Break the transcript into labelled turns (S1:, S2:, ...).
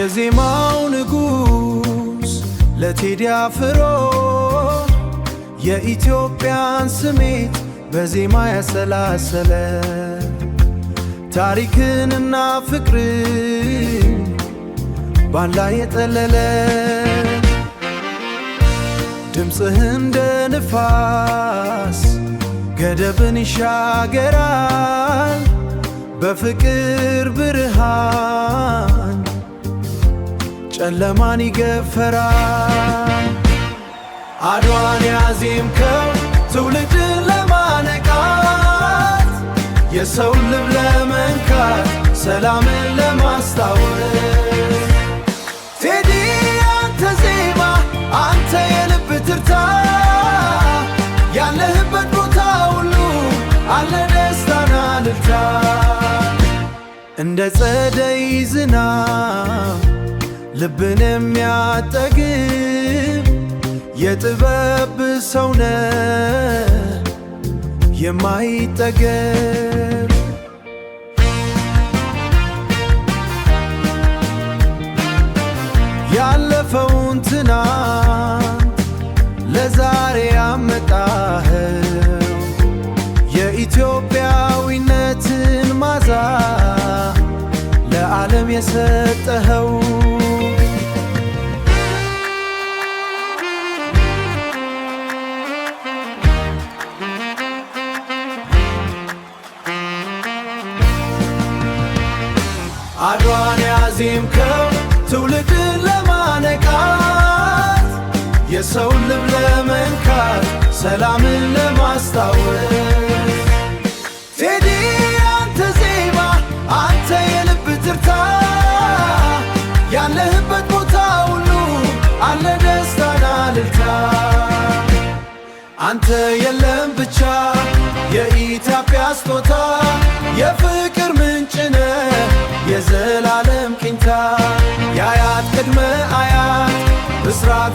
S1: የዜማው ንጉስ ለቴዲ አፍሮ የኢትዮጵያን ስሜት በዜማ ያሰላሰለ ታሪክንና ፍቅርን ባንድ ላይ የጠለለ ድምፅህ እንደ ንፋስ ገደብን ይሻገራል በፍቅር ብርሃን ጨለማን ይገፈራል። አድዋን ያዜምከው ትውልድን ለማነቃት የሰው ልብ ለመንካት ሰላምን ለማስታወስ ቴዲ አንተ ዜማ አንተ የልብ ትርታ ያለህበት ቦታ ሁሉ አለ ደስታና እልልታ እንደ ጸደይ ዝናብ ልብን የሚያጠግብ የጥበብ ሰው ነህ የማይጠገብ ያለፈውን ትናንት ለዛሬ ያመጣኸው የኢትዮጵያዊነትን ማዛ ለዓለም የሰጠኸው አድዋን ያዜምከው ትውልድን ለማነቃት የሰው ልብ ለመንካት ሰላምን ለማስታወስ ቴዲ አንተ ዜማ አንተ የልብ ትርታ ያለህበት ቦታ ሁሉ አለ ደስታና እልልታ አንተ የለም ብቻ የኢትዮጵያ ስጦታ የፍቅር ምንጭ ነህ የዘላለም ቂንታ የአያት ቅድመ አያት ብስራት